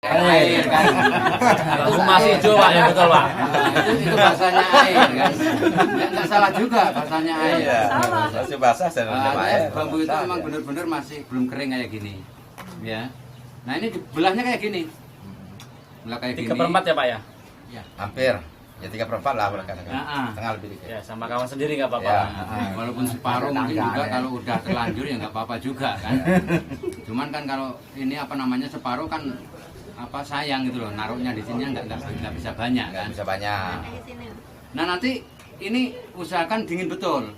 Air kan. Itu masih hijau Pak, ya betul Pak. Itu bahasanya air kan. Enggak salah juga bahasanya air. Iya, masih basah dan air. Bambu itu memang benar-benar masih belum kering kayak gini. Ya. Nah, ini dibelahnya kayak gini. Belah kayak gini. 3/4 ya Pak ya? Ya. Hampir. Ya 3/4 lah katakan. Setengah lebih dikit. Ya, sama kawan sendiri nggak apa-apa. Ya. Walaupun separuh mungkin juga kalau udah terlanjur ya nggak apa-apa juga kan. Cuman kan kalau ini apa namanya separuh kan apa sayang gitu loh, naruhnya di sini nggak bisa banyak kan. Bisa banyak. Nah nanti ini usahakan dingin betul.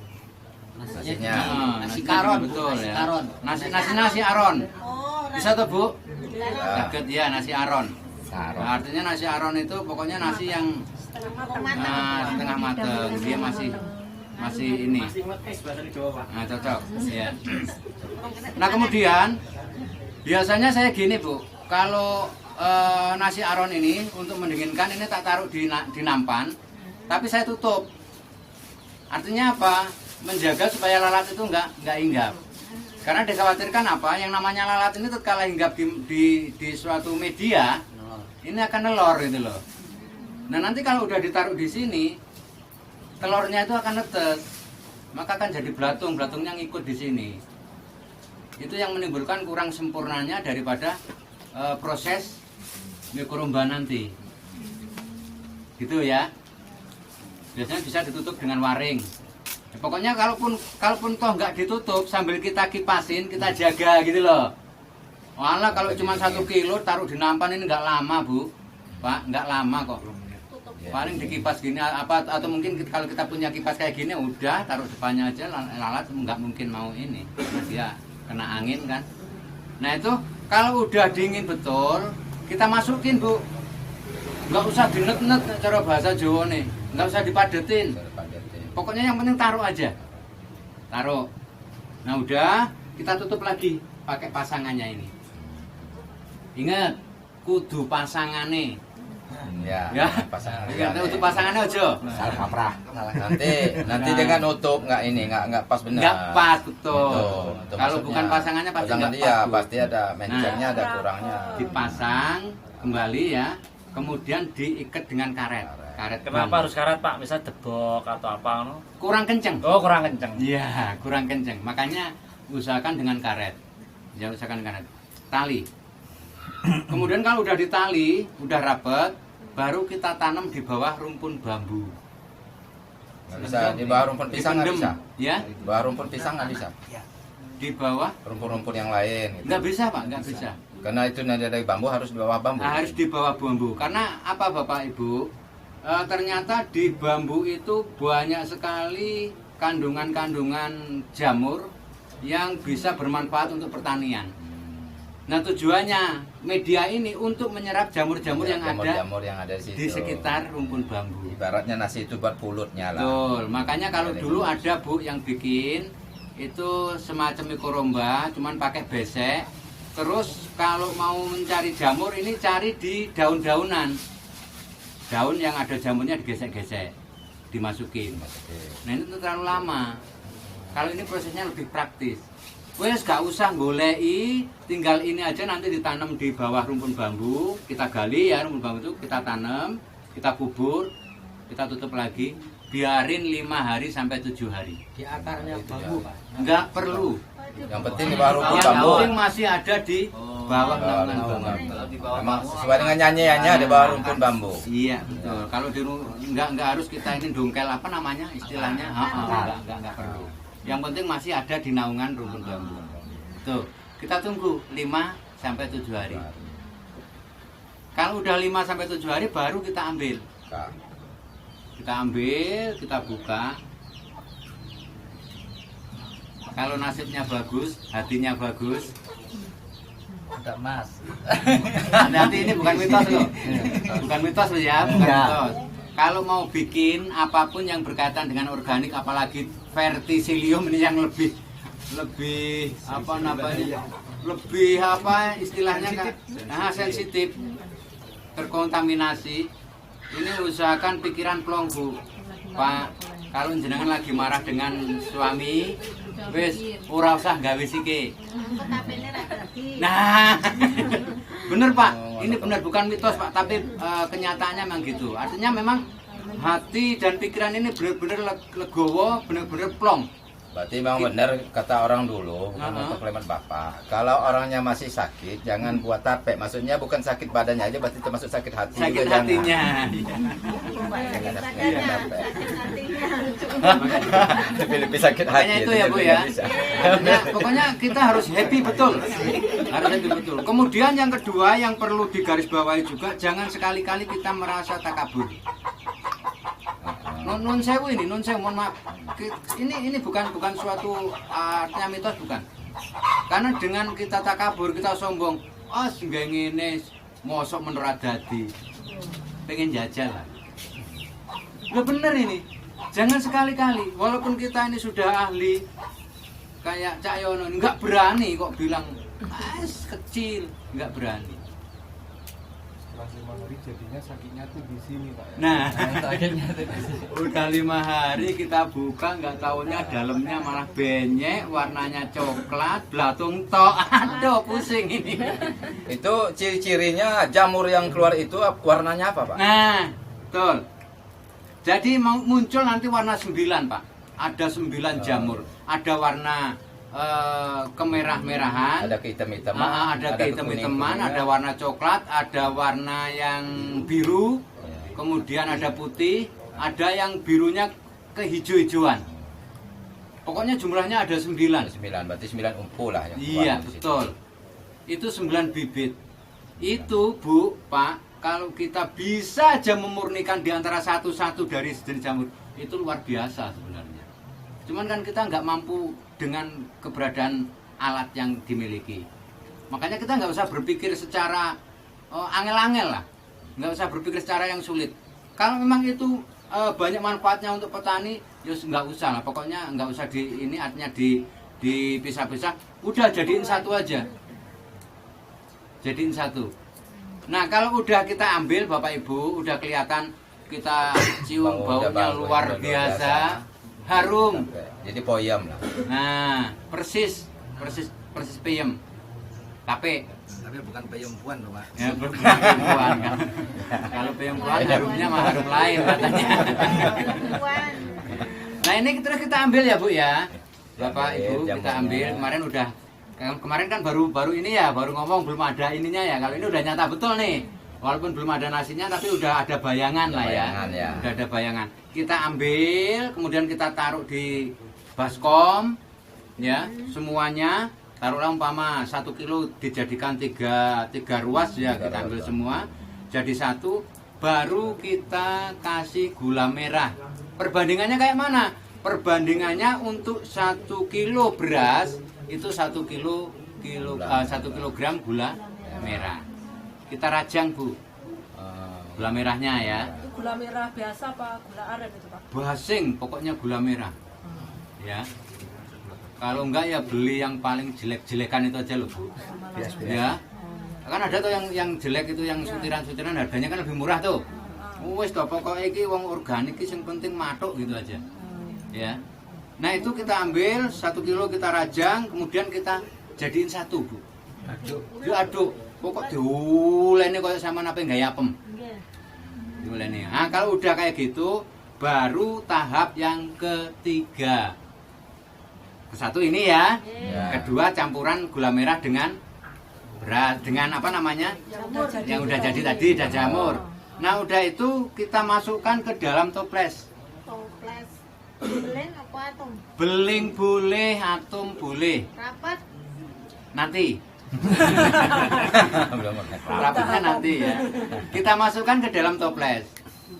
Nasinya. Nasi karon betul ya. Nasi aron. Bisa tuh Bu? Kaget ya nasi aron. Nah, artinya nasi aron itu pokoknya nasi yang setengah mateng, dia masih ini. Nah cocok. Ya. Nah kemudian biasanya saya gini Bu, kalau nasi aron ini untuk mendinginkan ini tak taruh di nampan, tapi saya tutup. Artinya apa? Menjaga supaya lalat itu nggak hinggap. Karena dikhawatirkan apa? Yang namanya lalat ini tatkala hinggap di suatu media, ini akan nelor gitu loh. Nah nanti kalau udah ditaruh di sini, telurnya itu akan netes, maka akan jadi belatungnya ngikut di sini. Itu yang menimbulkan kurang sempurnanya daripada proses mikromba nanti. Gitu ya. Biasanya bisa ditutup dengan waring. Ya, pokoknya kalaupun toh nggak ditutup sambil kita kipasin, kita jaga gitu loh. Walah kalau cuma 1 kilo taruh di nampan ini nggak lama Bu, Pak, nggak lama kok. Paling dikipas gini apa atau mungkin kalau kita punya kipas kayak gini udah taruh depannya aja, lalat nggak mungkin mau ini, dia kena angin kan. Nah itu kalau udah dingin betul kita masukin Bu, nggak usah dinet-net cara bahasa Jawa nih, nggak usah dipadetin. Pokoknya yang penting taruh aja, taruh. Nah udah kita tutup lagi pakai pasangannya ini. Ingat kudu pasangannya. Ya, pasangan. Ingat untuk pasangannya aja. Salah kaprah. Nanti dengan nutup nggak pas benar. Nggak pas betul. Kalau bukan pasangannya pasti nggak pas. Iya, pasti ada mencernya, ada kurangnya. Dipasang kembali ya, kemudian diikat dengan karet. Kenapa harus karet Pak? Misal debok atau apa? No? Kurang kenceng. Oh kurang kenceng. Iya, kurang kenceng. Makanya usahakan dengan karet. Ya usahakan karet. Tali. Kemudian kalau udah ditali, udah rapet, baru kita tanam di bawah rumpun bambu. Nggak bisa di bawah rumpun pisang nggak bisa. Ya? Di bawah rumpun pisang nggak bisa. Di bawah Rumpun-rumpun yang lain. Gitu. nggak bisa Pak, nggak bisa. Karena itu nada dari bambu harus di bawah bambu. Harus di bawah bambu. Karena apa Bapak Ibu? Ternyata di bambu itu banyak sekali kandungan-kandungan jamur yang bisa bermanfaat untuk pertanian. Nah tujuannya media ini untuk menyerap jamur-jamur yang ada di sekitar rumpun bambu. Ibaratnya nasi itu buat pulutnya lah. Betul. Makanya kalau dulu ada Bu yang bikin itu semacam mikromba, cuman pakai besek. Terus kalau mau mencari jamur ini cari di daun-daunan. Daun yang ada jamurnya digesek-gesek, dimasukin. Nah ini terlalu lama. Kalau ini prosesnya lebih praktis. Wes gak usah golei, tinggal ini aja nanti ditanam di bawah rumpun bambu. Kita gali ya rumpun bambu itu, kita tanam, kita kubur, kita tutup lagi, biarin 5 hari sampai 7 hari. Di akarnya bambu Pak? Enggak perlu. Yang penting di bawah rumpun Yang bambu. penting masih ada di bawah naungan bambu. Memang sesuai dengan nyanyiannya di bawah rumpun bambu. Iya betul. Kalau di enggak harus kita ini dongkel apa namanya istilahnya, enggak perlu. Yang penting masih ada di naungan rumpun bambu. Tuh, kita tunggu 5 sampai 7 hari. Kalau udah 5 sampai 7 hari baru kita ambil. Kita ambil, kita buka. Kalau nasibnya bagus, hatinya bagus. Ada Mas. Nanti ini bukan mitos loh. Bukan mitos loh ya, bukan mitos. Kalau mau bikin apapun yang berkaitan dengan organik, apalagi verticillium ini yang lebih apa namanya, lebih apa istilahnya kan, sensitif, terkontaminasi. Ini usahakan pikiran plong Bu, Pak. Kalau jenengan lagi marah dengan suami, wes ora usah gawe sike. Nah, Bener Pak, ini benar bukan mitos Pak, tapi kenyataannya memang gitu. Artinya memang hati dan pikiran ini benar-benar legowo, benar-benar plong. Berarti memang benar kata orang dulu, untuk Klemen Bapak. Kalau orangnya masih sakit, jangan buat tape. Maksudnya bukan sakit badannya aja, berarti termasuk sakit hati. Sakit juga hatinya. Jangan lebih sakit hati. Makanya itu ya Bu ya. Nah, pokoknya kita harus happy betul. Harus happy betul. Kemudian yang kedua yang perlu digarisbawahi juga, jangan sekali-kali kita merasa takabur. Nun sewu ini, nun sewu, mohon maaf. Ini bukan suatu artinya mitos, bukan. Karena dengan kita takabur, kita sombong, sehingga ngene mosok menurut dadi. Pengen jajal lah. Udah bener ini. Jangan sekali-kali, walaupun kita ini sudah ahli kayak Cak Yono, nggak berani kok bilang kecil, nggak berani. Setelah 5 hari jadinya sakitnya tuh di sini Pak. Nah, Sakitnya tuh di sini. udah 5 hari kita buka, nggak taunya dalamnya malah benyek, warnanya coklat, belatung tok. Aduh, pusing ini. Itu ciri-cirinya jamur yang keluar itu warnanya apa, Pak? Nah, betul. Jadi muncul nanti warna 9 Pak. Ada 9 jamur. Ada warna kemerah-merahan, Ada kehitam-hitaman, ada kehitam-hitaman, ada warna coklat, ada warna yang biru, kemudian ada putih, ada yang birunya kehijau-hijauan. Pokoknya jumlahnya ada 9. 9, berarti 9 umpu lah yang Iya, keluar di situ. betul. Itu 9 bibit. Itu Bu, Pak, kalau kita bisa aja memurnikan di antara satu-satu dari sejenis jamur, itu luar biasa sebenarnya. Cuman kan kita nggak mampu dengan keberadaan alat yang dimiliki. Makanya kita nggak usah berpikir secara angel-angel lah. Nggak usah berpikir secara yang sulit. Kalau memang itu banyak manfaatnya untuk petani, ya nggak usah lah. Pokoknya nggak usah artinya dipisah-pisah. Udah jadiin satu aja. Jadiin satu. Nah kalau udah kita ambil Bapak Ibu, udah kelihatan kita cium baunya luar biasa. Harum. Jadi poyam lah. Nah, persis peyem. Tapi bukan peyempuan loh, Pak. ya perempuan kan. Kalau perempuan harumnya mah harum lain katanya. Nah, ini terus kita ambil ya, Bu ya. Bapak Ibu, kita ambil. Kemarin kan baru ini ya, baru ngomong belum ada ininya ya. Kalau ini udah nyata betul nih. Walaupun belum ada nasinya, tapi udah ada bayangan lah ya. Udah ada bayangan. Kita ambil, kemudian kita taruh di baskom, ya semuanya. Taruhlah umpama 1 kilo dijadikan 3 ruas ya, kita ambil semua. Jadi 1, baru kita kasih gula merah. Perbandingannya kayak mana? Perbandingannya untuk 1 kilo beras itu 1 kilogram gula merah. Kita rajang Bu, gula merahnya ya. Itu gula merah biasa apa gula aren itu Pak? Basing, pokoknya gula merah. Ya. Kalau enggak ya beli yang paling jelek-jelekan itu aja loh Bu. Ya. Kan ada tuh yang jelek itu yang sutiran-sutiran harganya kan lebih murah tuh. Wes toh pokoknya iki wong organik iki sing penting matuk gitu aja. Ya. Nah itu kita ambil 1 kilo kita rajang, kemudian kita jadiin 1 Bu. Diaduk. Pokok diuleni kayak sama apa nggak apem. Diuleni. Nah kalau udah kayak gitu, baru tahap yang ketiga. Satu ini ya. Kedua campuran gula merah dengan beras, dengan apa namanya? Yang udah jadi tadi, dan jamur. Nah udah itu kita masukkan ke dalam toples. Beling apa atom? Beling boleh, atom boleh. Rapat? Nanti. Rapatnya nanti ya. Kita masukkan ke dalam toples.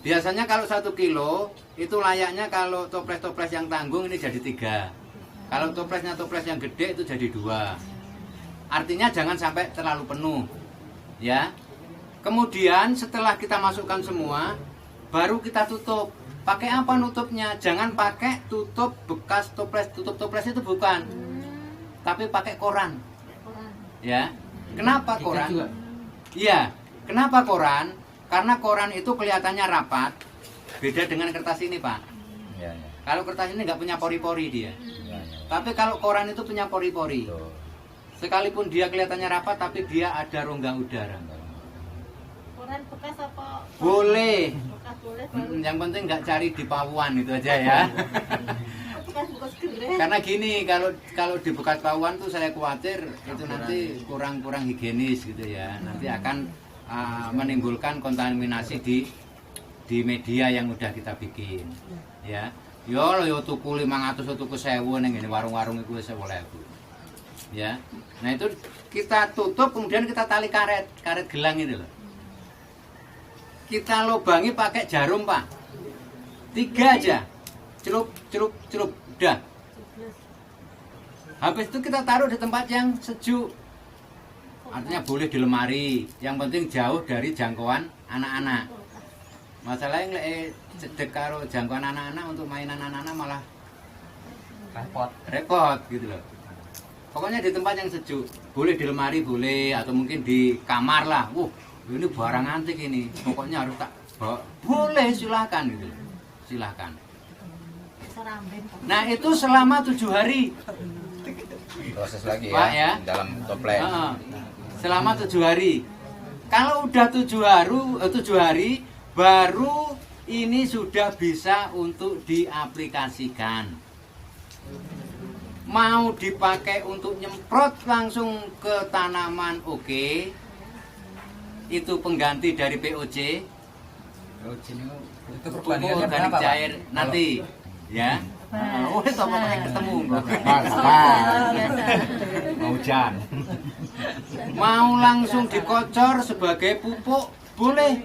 Biasanya kalau 1 kilo itu layaknya kalau toples-toples yang tanggung ini jadi 3. Kalau toplesnya toples yang gede itu jadi 2. Artinya jangan sampai terlalu penuh. Ya. Kemudian setelah kita masukkan semua, baru kita tutup. Pakai apa nutupnya? Jangan pakai tutup bekas toples. Tutup toples itu bukan. Tapi pakai koran. Ya. Kenapa koran? Iya. Kenapa koran? Karena koran itu kelihatannya rapat. Beda dengan kertas ini, Pak. Ya. Kalau kertas ini nggak punya pori-pori dia. Tapi kalau koran itu punya pori-pori. Sekalipun dia kelihatannya rapat, tapi dia ada rongga udara. Koran bekas apa? Boleh. Bekas boleh. Baru Yang penting nggak cari di pawuan itu aja ya. bekas gede. Karena gini, kalau di bekas pawuan tuh saya khawatir itu nanti kurang higienis gitu ya. Nanti akan menimbulkan kontaminasi di media yang udah kita bikin. Ya. Yo tuku 500 tuku 1000 ning ngene warung-warung iku wis 1000. Ya. Nah itu kita tutup kemudian kita tali karet gelang ini loh. Kita lubangi pakai jarum, Pak. 3 aja. Celup, udah. Habis itu kita taruh di tempat yang sejuk. Artinya boleh di lemari, yang penting jauh dari jangkauan anak-anak. Masalahnya cedek karo jangkauan anak-anak untuk mainan anak-anak malah repot gitu loh. Pokoknya di tempat yang sejuk, boleh di lemari boleh, atau mungkin di kamar lah. Ini barang antik ini, pokoknya harus tak bawa. Boleh, silakan gitu, silakan. Nah itu selama 7 hari. Proses lagi Pak, ya. Dalam toples. Selama 7 hari. Kalau udah 7 hari, baru ini sudah bisa untuk diaplikasikan. Mau dipakai untuk nyemprot langsung ke tanaman, oke. Itu pengganti dari POC. POC itu Pupuk organik cair nanti, ya. Itu pokoknya ketemu. Mau hujan. Mau langsung dikocor sebagai pupuk, boleh.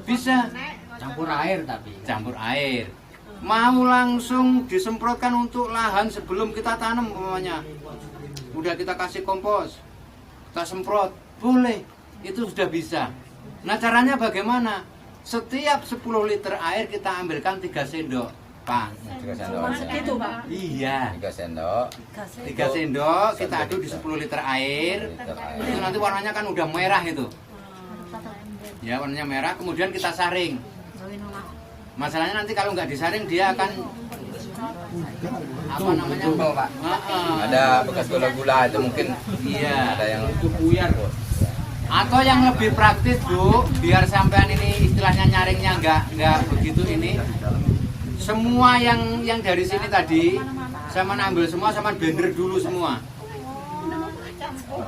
Bisa. Campur air tapi. Campur air. Mau langsung disemprotkan untuk lahan sebelum kita tanam umpamanya. Udah kita kasih kompos, kita semprot, boleh. Itu sudah bisa. Nah caranya bagaimana? Setiap 10 liter air kita ambilkan 3 sendok, Pak. 3 sendok. Segitu, Pak. Iya. 3 sendok. 3 sendok kita aduk di 10 liter air. Itu nanti warnanya kan udah merah itu. Ya warnanya merah, kemudian kita saring. Masalahnya nanti kalau nggak disaring dia akan apa namanya? Pak. Ada bekas gula-gula itu mungkin. Iya. Ada yang buyar. Atau yang lebih praktis, Bu, biar sampean ini istilahnya nyaringnya nggak begitu ini. Semua yang dari sini tadi sama ambil semua sama blender dulu semua.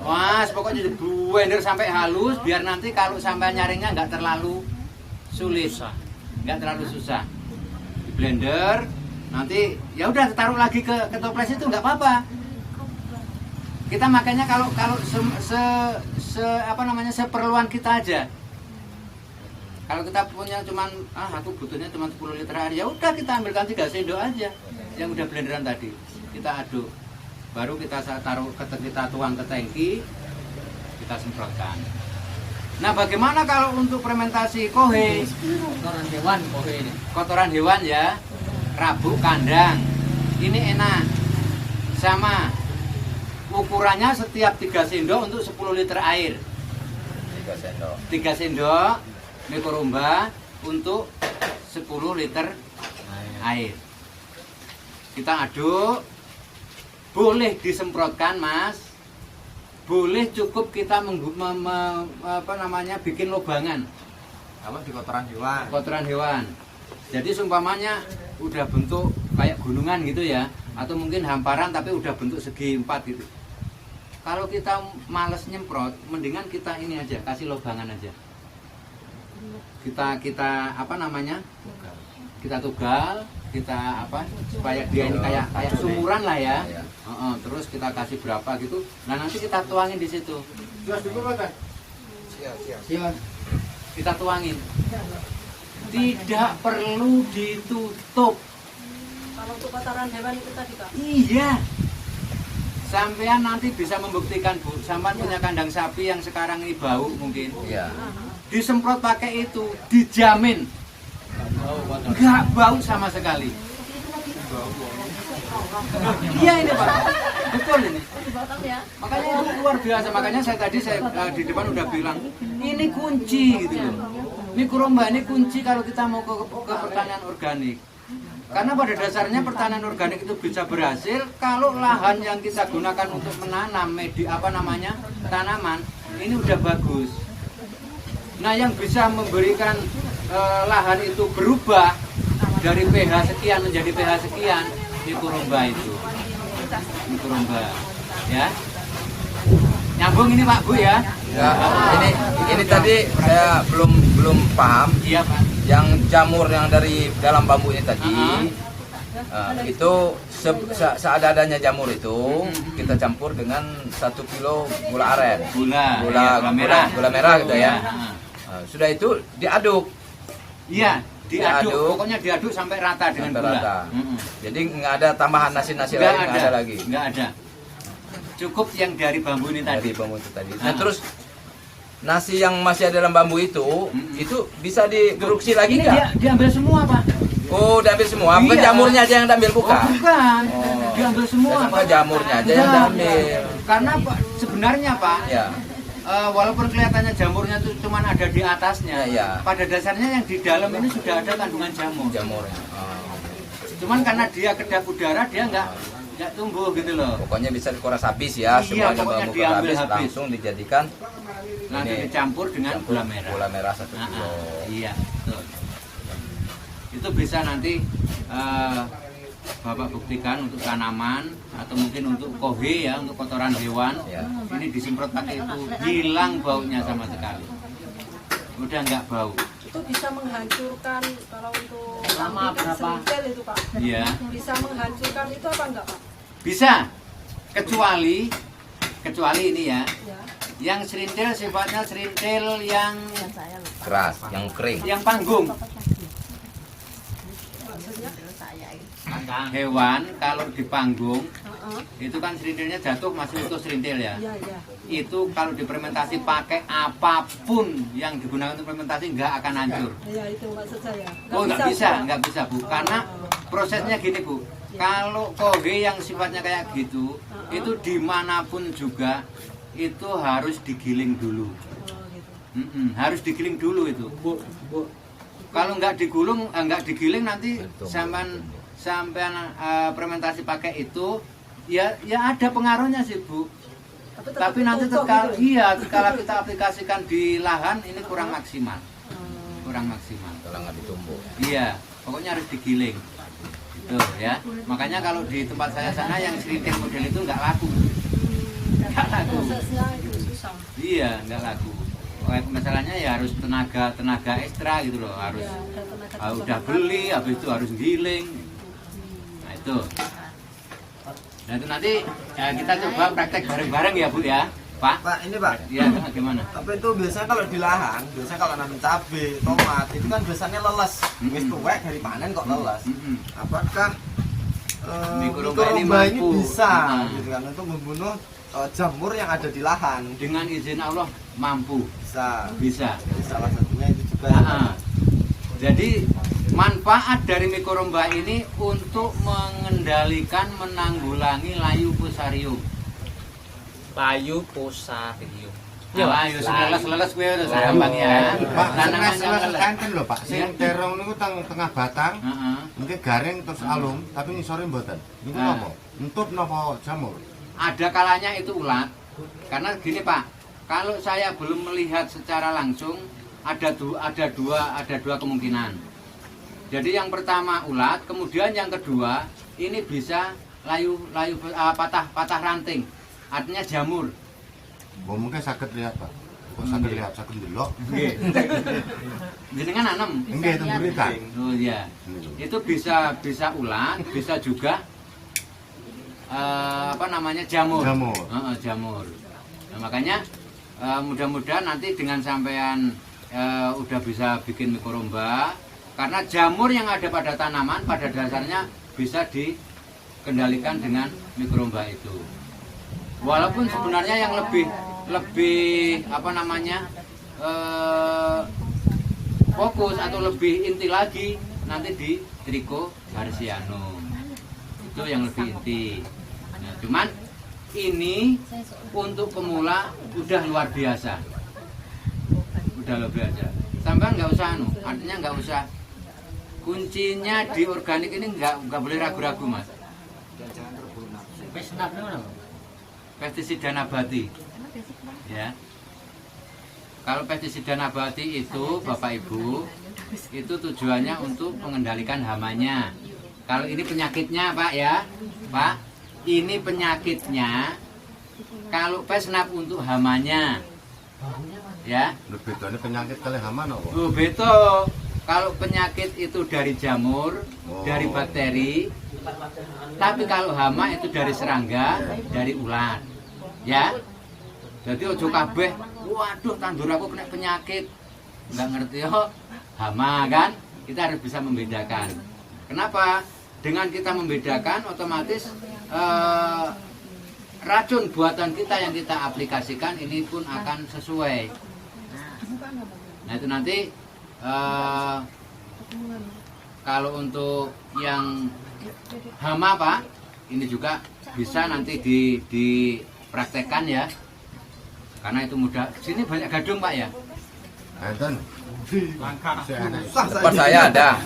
Mas, pokoknya blender sampai halus biar nanti kalau sampai nyaringnya nggak terlalu sulit, nggak terlalu susah. Di blender nanti ya udah taruh lagi ke toples itu nggak apa-apa. Kita makanya kalau seperluan kita aja. Kalau kita punya cuman aku butuhnya cuma 10 liter air, ya udah kita ambilkan 3 sendok aja yang udah blenderan tadi. Kita aduk. Baru kita tuang ke tangki, kita semprotkan. Nah, bagaimana kalau untuk fermentasi kohe? Kotoran hewan kohe ini. Kotoran hewan ya. Rabuk kandang. Ini enak. Sama. Ukurannya setiap 3 sendok untuk 10 liter air. 3 sendok. 3 sendok mikromba untuk 10 liter air. Kita aduk. Boleh disemprotkan, Mas. Boleh cukup kita bikin lubangan. Kalau di kotoran hewan. Kotoran hewan. Jadi seumpamanya udah bentuk kayak gunungan gitu ya, atau mungkin hamparan tapi udah bentuk segi 4 gitu. Kalau kita males nyemprot, mendingan kita ini aja, kasih lubangan aja. Kita kita tugal, kita supaya dia ini kayak sumuran lah ya. Terus kita kasih berapa gitu. Nah nanti kita tuangin di situ. Siap. Kita tuangin. Tidak perlu ditutup. Kalau untuk kotoran hewan itu tadi, Pak. Iya. Sampean nanti bisa membuktikan, Bu. Sampean punya kandang sapi yang sekarang ini bau mungkin. Iya. Disemprot pakai itu, dijamin nggak bau sama sekali. Iya ini Pak, betul ini. Makanya itu luar biasa. Makanya saya di depan udah bilang ini kunci gitu loh. Mikromba ini kunci kalau kita mau ke pertanian organik. Karena pada dasarnya pertanian organik itu bisa berhasil kalau lahan yang kita gunakan untuk menanam tanaman ini udah bagus. Nah, yang bisa memberikan lahan itu berubah dari pH sekian menjadi pH sekian, mikoromba itu. Mikoromba, ya. Nyambung ini Pak Bu ya? Ya, ini tadi saya belum paham. Iya Pak. Yang jamur yang dari dalam bambu ini tadi, itu seadanya jamur itu kita campur dengan 1 kilo gula aren, gula merah gitu ya. Sudah itu diaduk. Iya, diaduk. Pokoknya diaduk sampai rata dengan gula. Rata. Jadi nggak ada tambahan nasi-nasi lain, nggak ada lagi. Nggak ada. Cukup yang dari bambu ini tadi. Dari bambu itu tadi. Nah, terus nasi yang masih ada dalam bambu itu bisa diproduksi lagi nggak? Diambil semua Pak. Oh, diambil semua. Bukan jamurnya aja yang diambil, bukan? Oh, bukan. Diambil semua Pak. Jamurnya aja yang diambil. Karena Pak, sebenarnya Pak, Ya. Walaupun kelihatannya jamurnya itu cuma ada di atasnya, Ya. pada dasarnya yang di dalam ini sudah ada kandungan jamur. Jamurnya. Cuman karena dia kedap udara, dia nggak tumbuh gitu loh. Pokoknya bisa dikuras habis ya, Iya, semuanya pokoknya bambu diambil habis, habis. langsung dijadikan Nanti ini, dicampur dengan gula merah. Gula merah 1 kilo. Iya, betul. Itu bisa nanti Bapak buktikan untuk tanaman atau mungkin untuk kohe ya, untuk kotoran hewan. Ya. Ini disemprot pakai itu, hilang baunya sama sekali. Udah nggak bau. Itu bisa menghancurkan kalau untuk Lama bibit berapa? serintil itu Pak. Iya. Bisa menghancurkan itu apa enggak Pak? Bisa. Kecuali ini ya. Ya. Yang serintil sifatnya serintil yang Keras, yang kering. panggung. Maksudnya? Hewan kalau dipanggung Heeh. itu kan serintilnya jatuh masih utuh serintil ya. Iya, iya. Itu kalau difermentasi pakai apapun yang digunakan untuk fermentasi nggak akan hancur. Iya, itu maksud saya. Oh nggak bisa Bu, karena prosesnya gini Bu. Kalau kohe yang sifatnya kayak gitu, itu dimanapun juga itu harus digiling dulu. Oh, gitu. Harus digiling dulu itu. Kalau nggak digiling nanti sampean fermentasi pakai itu, ya ada pengaruhnya sih Bu. Tapi nanti tutup gitu. kalau kita aplikasikan di lahan ini kurang maksimal. Kurang maksimal. Kalau nggak ditumbuk. Iya, pokoknya harus digiling. Gitu ya. Makanya kalau di tempat saya sana yang serintil model itu nggak laku. Nggak laku. Prosesnya itu susah. Iya, nggak laku. Masalahnya ya harus tenaga ekstra gitu loh, harus Ya, ada tenaga udah beli, habis itu harus giling. Nah itu. Nah itu nanti kita coba praktek bareng-bareng ya Bu ya, Pak. Pak, ini Pak. Iya, gimana? Apa itu biasanya kalau di lahan, biasanya kalau nanam cabai, tomat, itu kan biasanya leles. Wis tuwek dari panen kok leles. Apakah Mikoromba ini mikoromba ini mampu. bisa gitu kan untuk membunuh jamur yang ada di lahan? Dengan izin Allah mampu, Bisa. bisa. Jadi salah satunya itu juga. Jadi manfaat dari mikoromba ini untuk mengendalikan, menanggulangi layu fusarium. Layu posarium. Layu seleles kuwi lho gampang ya. Pak, Tanaman yang seles leles. enten lho Pak, sing terong niku tengah batang, Heeh. mungkin garing terus alum, tapi ngisore mboten. Niku Nah. napa? Entut napa jamur? Ada kalanya itu ulat. Karena gini Pak, kalau saya belum melihat secara langsung ada dua kemungkinan. Jadi yang pertama ulat, kemudian yang kedua ini bisa layu patah ranting. Artinya jamur. Oh, mungkin sakit lihat Pak. Kok sakit lihat, sakit delok. Nggih. Jenengan nanem. Nggih, itu berikan. Oh iya. Itu bisa ulat, bisa juga jamur. Jamur. Jamur. Nah, makanya mudah-mudahan nanti dengan sampean udah bisa bikin mikoromba, karena jamur yang ada pada tanaman pada dasarnya bisa dikendalikan dengan mikoromba itu. Walaupun sebenarnya yang lebih fokus atau lebih inti lagi nanti di Trichogarcianum. Itu yang lebih inti. Nah, cuman ini untuk pemula udah luar biasa. Udah luar biasa. Sampai nggak usah artinya nggak usah kuncinya di organik ini nggak boleh ragu-ragu, Mas. Pestisida nabati. Ya. Kalau pestisida nabati itu Bapak Ibu itu tujuannya untuk mengendalikan hamanya. Kalau ini penyakitnya Pak ya, Pak, ini penyakitnya. Kalau pesnap untuk hamanya, ya. Lebih bedanya penyakit kali hama nopo? Oh beto. Kalau penyakit itu dari jamur, dari bakteri. Tapi kalau hama itu dari serangga, dari ulat. Ya. Jadi ojo kabeh, waduh tandur aku kena penyakit. Enggak ngerti yo, hama kan? Kita harus bisa membedakan. Kenapa? Dengan kita membedakan otomatis racun buatan kita yang kita aplikasikan ini pun akan sesuai. Nah itu nanti kalau untuk yang hama Pak, ini juga bisa nanti dipraktekkan ya. Karena itu mudah. Sini banyak gadung Pak ya. Enten. Tempat saya ada.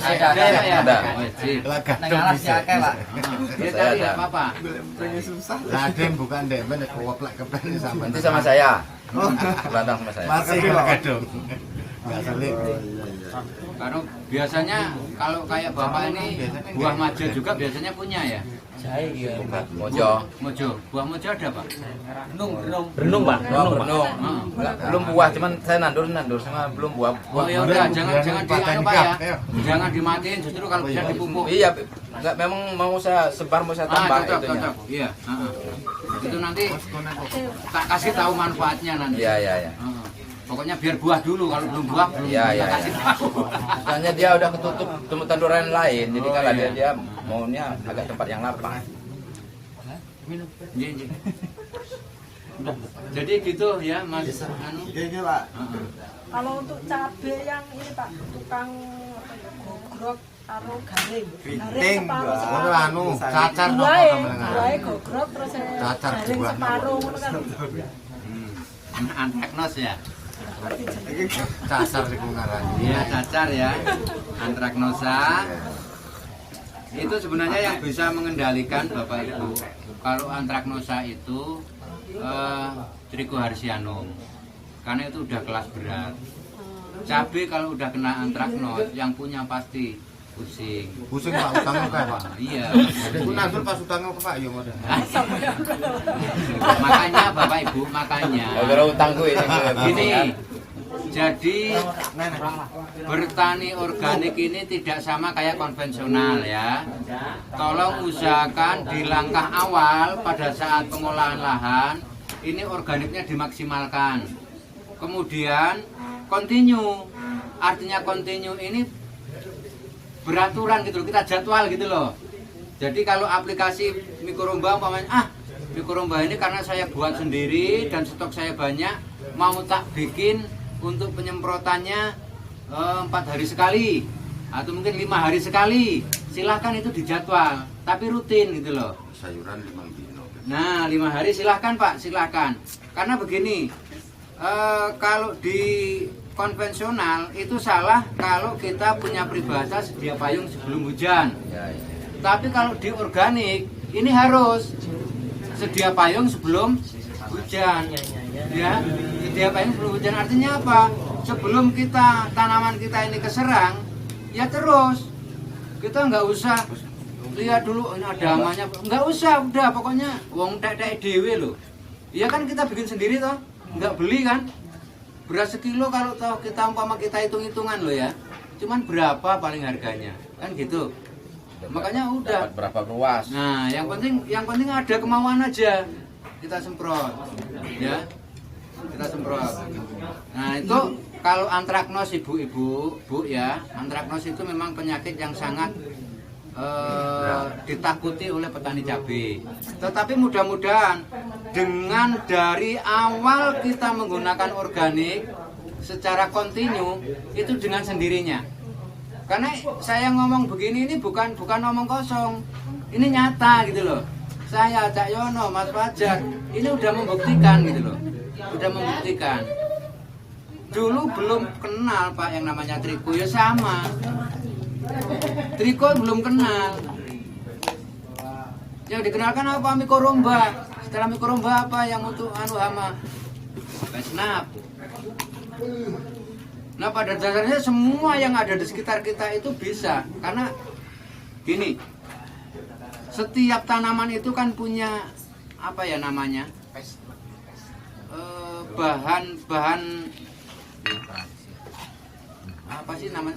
Ada. Lah gadung bisa. Saya ada apa-apa. Raden bukan dek ben koplek kepen sama. Nanti sama saya. Bantang sama saya. Masih gadung. Enggak selik. Karena biasanya kalau kayak Bapak ini buah maja juga biasanya punya ya. Mojo. Buah mojo ada Pak? Berenung Pak, Berenung. Belum buah, cuman saya nandur sama belum buah. Oh ya udah, jangan dianu Pak ya. Jangan dimatiin, justru kalau bisa dipupuk. Iya, enggak memang mau saya sebar, mau saya tambah itunya. Iya, itu nanti tak kasih tahu manfaatnya nanti. Iya. Pokoknya biar buah dulu, kalau belum buah belum Iya. kasih tahu. Soalnya dia udah ketutup tanduran lain, jadi kalau dia maunya agak tempat yang lapang. Iya. Jadi gitu ya Mas anu. Iya, Pak. Kalau untuk cabai yang ini Pak, tukang gogrok taruh garing. Keriting, Mbak. Ngono anu, cacar nopo Buahe sampeyan. gogrok terus Cacar garing buah. separuh ngono kan. Antraknos ya. Cacar iku ngarani. Iya cacar ya. Antraknosa. Itu sebenarnya yang bisa mengendalikan Bapak Ibu. Kalau antraknosa itu Trichoharsianum. Karena itu udah kelas berat. Cabai kalau udah kena antraknos yang punya pasti pusing. Pusing Pak utang akeh Pak. Iya. Ku nandur pas utang akeh Pak yo ngono. Makanya Bapak Ibu, makanya Gara-gara utangku ini. gini. Jadi bertani organik ini tidak sama kayak konvensional ya. Tolong usahakan di langkah awal pada saat pengolahan lahan ini organiknya dimaksimalkan. Kemudian continue, artinya continue ini beraturan gitu loh, kita jadwal gitu loh. Jadi kalau aplikasi mikroromba umpamanya mikroromba ini karena saya buat sendiri dan stok saya banyak, mau tak bikin untuk penyemprotannya 4 hari sekali atau mungkin 5 hari sekali, silahkan itu dijadwal tapi rutin gitu loh. Sayuran 5 dino. Nah 5 hari silahkan Pak, silahkan. Karena begini, kalau di konvensional itu salah kalau kita punya peribahasa sedia payung sebelum hujan. Tapi kalau di organik ini harus sedia payung sebelum hujan. Ya, sedia payung sebelum hujan artinya apa? Sebelum tanaman kita ini keserang, ya terus kita nggak usah lihat dulu ini ada hamanya, nggak usah, udah pokoknya wong tek dewe loh. Iya kan kita bikin sendiri toh, nggak beli kan? Beras sekilo kalau toh kita umpama kita hitung-hitungan loh ya, cuman berapa paling harganya, kan gitu. Makanya udah. Berapa luas? Nah, yang penting ada kemauan aja. Kita semprot, ya. Kita semprot. Nah, itu kalau antraknos ibu-ibu, Bu ya, antraknos itu memang penyakit yang sangat ditakuti oleh petani cabai. Tetapi mudah-mudahan dengan dari awal kita menggunakan organik secara kontinu itu dengan sendirinya. Karena saya ngomong begini ini bukan ngomong kosong, ini nyata gitu loh. Saya Cak Yono, Mas Fajar, ini udah membuktikan gitu loh, udah membuktikan. Dulu belum kenal Pak yang namanya trigo ya sama. Triko belum kenal. Yang dikenalkan apa? Mikoromba. Setelah mikoromba apa yang untuk hama? Snap. Nah pada dasarnya semua yang ada di sekitar kita itu bisa. Karena gini, setiap tanaman itu kan punya apa ya namanya? Bahan apa sih namanya?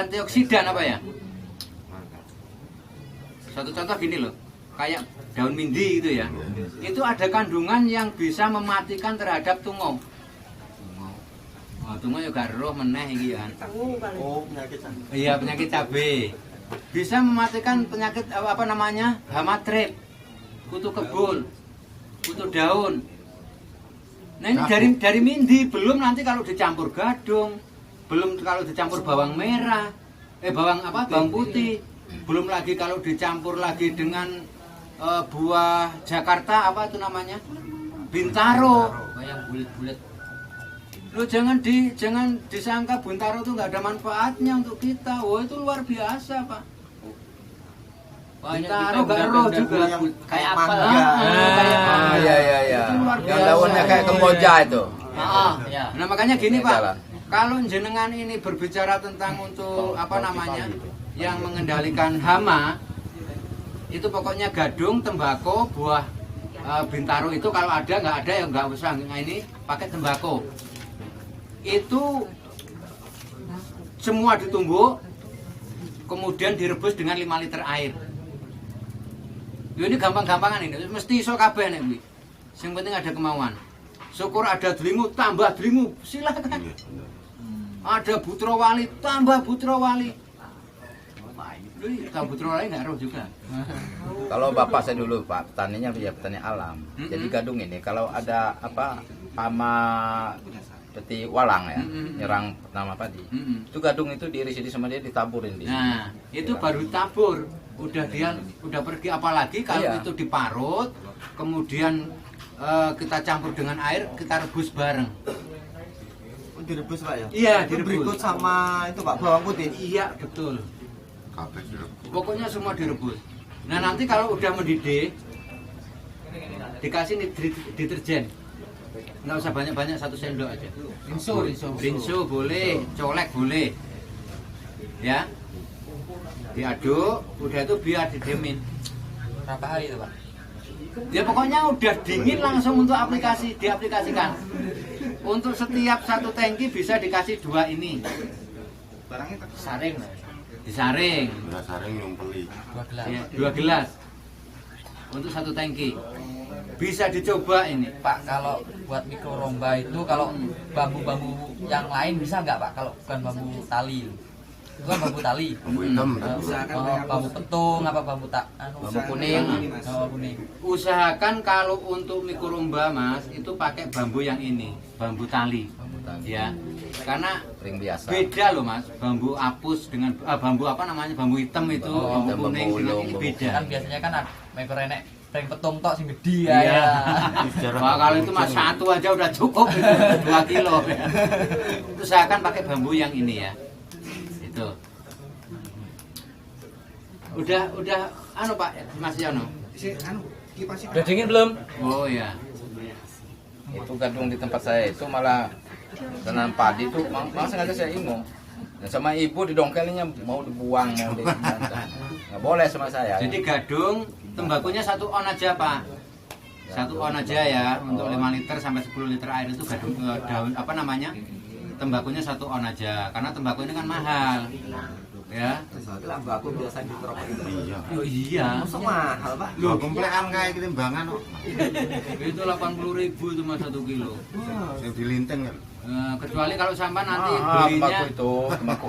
Antioksidan apa ya? Satu contoh gini loh, kayak daun mindi gitu ya. Itu ada kandungan yang bisa mematikan terhadap tungau. Tungau juga roh meneh iki kan. Oh, penyakit cabe. Iya, penyakit cabe. Bisa mematikan penyakit apa namanya? Hama trip, kutu kebul, kutu daun. Nah ini dari mindi, belum nanti kalau dicampur gadung, belum kalau dicampur bawang merah, bawang putih, belum lagi kalau dicampur lagi dengan buah Jakarta apa itu namanya, Bintaro, yang bulat-bulat. Lo jangan disangka Bintaro itu nggak ada manfaatnya untuk kita. Wah itu luar biasa pak. Bintaro garoh juga kayak apa? Iya. Yang daunnya kayak kemboja itu. Ya. Nah makanya gini pak, kalau jenengan ini berbicara tentang untuk apa namanya, yang mengendalikan hama, itu pokoknya gadung, tembakau, buah Bintaro itu kalau ada nggak ada ya nggak usah. Nah ini pakai tembakau. Itu semua ditumbuk, kemudian direbus dengan 5 liter air. Ini gampang-gampangan ini, mesti iso kabeh nek kuwi. Sing penting ada kemauan. Syukur ada delingu, tambah delingu, silakan. Ada Putra Wali, tambah Putra Wali. Tahu Putra Wali nggak roh juga. Kalau bapak saya dulu pak, petaninya ya petani alam. Jadi gadung ini kalau ada apa hama seperti walang ya, nyerang pertama padi. Itu gadung itu diiris sama dia ditaburin di. Nah, itu baru tabur. Udah pergi, apalagi kalau itu diparut, kemudian kita campur dengan air, kita rebus bareng. Oh, direbus pak ya? Iya, direbus. Berikut sama itu pak bawang putih. Iya, betul. Pokoknya semua direbus. Nah, nanti kalau udah mendidih, dikasih deterjen. Nggak usah banyak-banyak, 1 sendok aja. Rinso boleh, colek boleh. Ya. Diaduk, udah itu biar didemin. Berapa hari itu, Pak? Ya pokoknya udah dingin langsung untuk diaplikasikan. Untuk setiap 1 tangki bisa dikasih 2 ini. Saring. Disaring. Udah saring nyumpeli. 2 gelas. Ya, 2 gelas. Untuk 1 tangki. Bisa dicoba ini. Pak, kalau buat mikoromba itu kalau bambu-bambu yang lain bisa nggak Pak? Kalau bukan bambu tali. Itu kan bambu tali. Bambu hitam. Bambu petung apa bambu kuning. Kuning. Usahakan kalau untuk mikoromba Mas itu pakai bambu yang ini, bambu tali. Ya. Karena Ring biasa. beda loh Mas, bambu apus dengan bambu apa namanya, bambu hitam itu, bambu kuning dengan ini beda. Kan biasanya kan mikor enek ring petung tok sing gede ya. Wah, kalau itu Mas 1 aja udah cukup 2 kilo. Usahakan pakai bambu yang ini ya. Itu. Udah anu Pak Mas Yono. Udah dingin belum? Oh ya. Itu gadung di tempat saya itu malah tanam padi itu malah sengaja saya ingung. Dan sama ibu didongkelinnya mau dibuang, mau dibuang. Nggak boleh sama saya. Jadi gadung tembakunya 1 on aja Pak. 1 on aja ya, untuk 5 liter sampai 10 liter air itu gadung daun apa namanya? Tembakunya 1 on aja, karena tembakau ini kan mahal. Ya. Soalnya tembakau biasa diterapkan. Iya. Oh iya. Masa mahal pak? Loh, komplekan kayak ketimbangan kok. Itu 80.000 itu Mas 1 kilo. Yang dilinting kan. Kecuali kalau sampai nanti tembakau belinya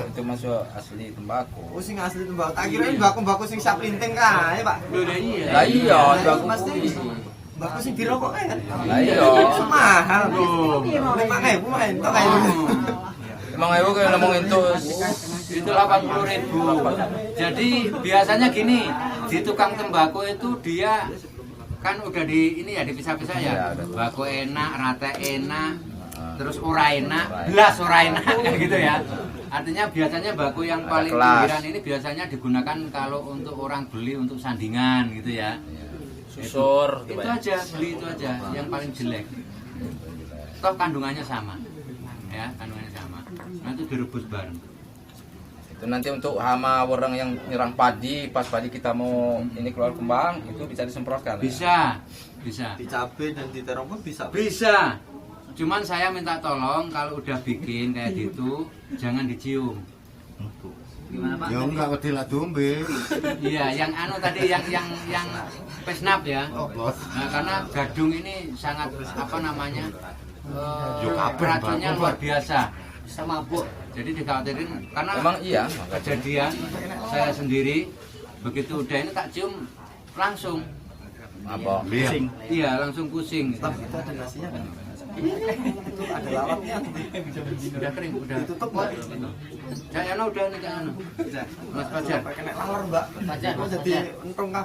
itu masuk asli tembakau. Oh sing asli tembakau. Tak kira tembakau sing sap linting kae pak. Loh, iya. Lah iya, tembakau Mesti tembakau sing dirokok kan. Lah iya. Mahal loh. 5.000 main tok kae. Emang ayo kayak ngomongin Itu 80.000. Jadi biasanya gini, di tukang tembakau itu dia kan udah di ini ya dipisah-pisah ya. Tembakau enak, rata enak, terus ora enak, belas ora enak kayak gitu ya. Artinya biasanya baku yang Ada paling kelas. pinggiran ini biasanya digunakan kalau untuk orang beli untuk sandingan gitu ya. Susur Itu aja, beli itu aja yang paling jelek. Toh kandungannya sama. Ya, kandungannya sama. Nanti direbus bareng. Itu nanti untuk hama wereng yang nyerang padi, pas padi kita mau ini keluar kembang, itu bisa disemprotkan. Bisa. Bisa. Di cabai dan di terong pun bisa. Bisa. Cuman saya minta tolong kalau udah bikin kayak gitu jangan dicium. Gimana Pak? Ya enggak wedi lah dombe. Iya, yang anu tadi yang pesnap ya. Oh, bos. Nah, karena gadung ini sangat apa namanya? Yo, kabeh, racunnya Pak. luar biasa. Bisa mabuk. Jadi dikhawatirin karena Emang iya, kejadian saya sendiri begitu udah ini tak cium langsung. apa? Lihat. Iya, langsung pusing. Tapi itu ada nasinya kan? Itu ada lawatnya. Udah kering, udah. Ditutup nggak? Cak Yana udah nih Cak Yana. Mas Fajar. Pakai nek laler mbak. Fajar, Kok Mas jadi Fajar. entung kabeh.